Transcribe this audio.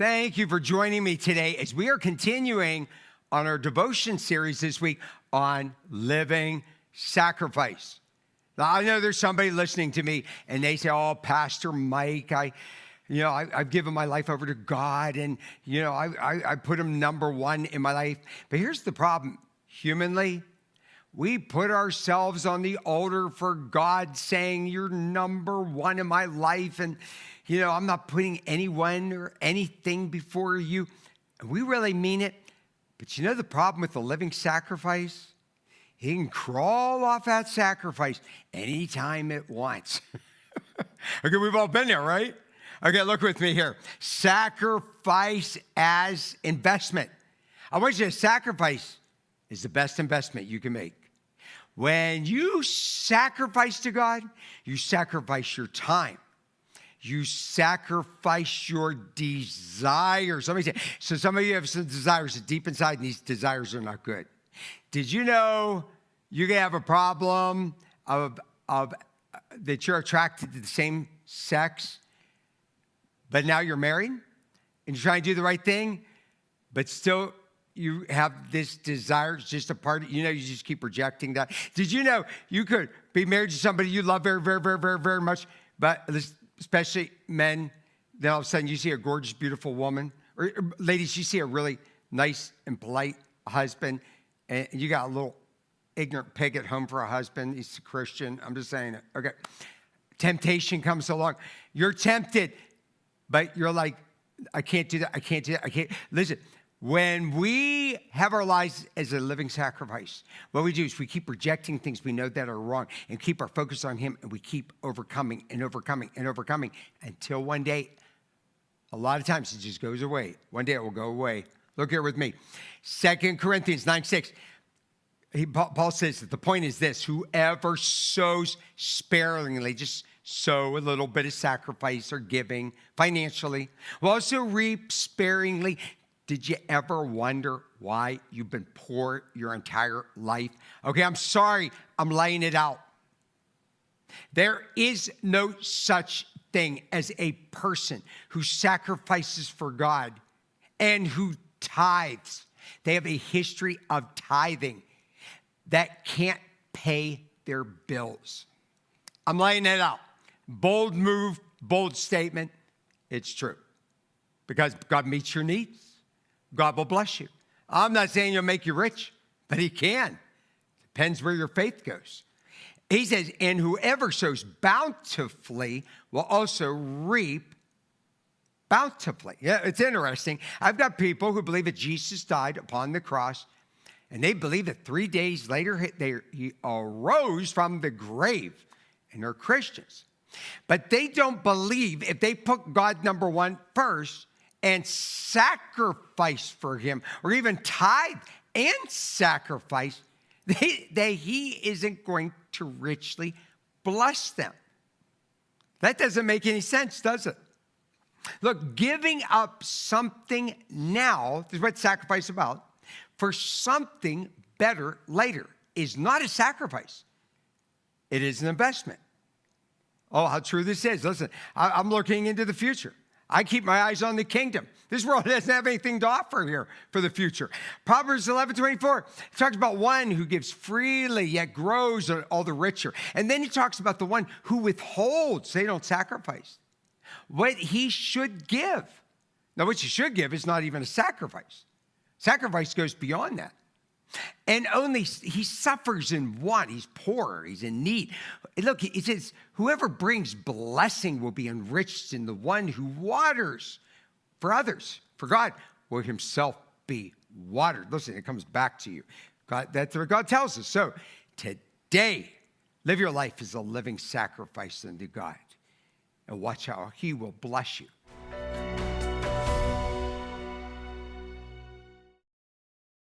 Thank you for joining me today as we are continuing on our devotion series this week on living sacrifice. Now, I know there's somebody listening to me and they say, oh, Pastor Mike, I've given my life over to God and, I put him number one in my life. But here's the problem. Humanly, we put ourselves on the altar for God saying, you're number one in my life. And, I'm not putting anyone or anything before you. And we really mean it. But the problem with the living sacrifice? He can crawl off that sacrifice anytime it wants. Okay, we've all been there, right? Okay, look with me here. Sacrifice as investment. I want you to sacrifice is the best investment you can make. When you sacrifice to God, you sacrifice your time. You sacrifice your desires. Somebody say, so some of you have some desires deep inside, and these desires are not good. Did you know you can have a problem of that you're attracted to the same sex, but now you're married, and you're trying to do the right thing, but still you have this desire, it's just a part of, you just keep rejecting that. Did you know you could be married to somebody you love very, very, very, very, very much, but especially men, then all of a sudden you see a gorgeous, beautiful woman, or ladies, you see a really nice and polite husband, and you got a little ignorant pig at home for a husband. He's a Christian. I'm just saying it. Okay. Temptation comes along. You're tempted, but you're like, I can't do that. I can't do that. I can't. Listen, when we have our lives as a living sacrifice, what we do is we keep rejecting things we know that are wrong and keep our focus on Him, and we keep overcoming and overcoming and overcoming until one day, a lot of times it just goes away. One day it will go away. Look here with me. 2 Corinthians 9:6. Paul says that the point is this: whoever sows sparingly, just sow a little bit of sacrifice or giving financially, will also reap sparingly. Did you ever wonder why you've been poor your entire life? Okay, I'm sorry, I'm laying it out. There is no such thing as a person who sacrifices for God and who tithes. They have a history of tithing that can't pay their bills. I'm laying it out. Bold move, bold statement. It's true. Because God meets your needs. God will bless you. I'm not saying He'll make you rich, but He can. Depends where your faith goes. He says, and whoever sows bountifully will also reap bountifully. Yeah, it's interesting. I've got people who believe that Jesus died upon the cross, and they believe that 3 days later He arose from the grave, and they're Christians. But they don't believe if they put God number one first and sacrifice for Him, or even tithe and sacrifice, He isn't going to richly bless them. That doesn't make any sense, does it? Look, giving up something now, this is what sacrifice is about, for something better later is not a sacrifice. It is an investment. Oh, how true this is. Listen, I'm looking into the future. I keep my eyes on the kingdom. This world doesn't have anything to offer here for the future. Proverbs 11:24 talks about one who gives freely yet grows all the richer. And then he talks about the one who withholds. They don't sacrifice. What he should give. Now, what you should give is not even a sacrifice. Sacrifice goes beyond that. And only he suffers in want. He's poor. He's in need. Look, it says, whoever brings blessing will be enriched, in the one who waters for others, for God, will himself be watered. Listen, it comes back to you. God, that's what God tells us. So today, live your life as a living sacrifice unto God. And watch how He will bless you.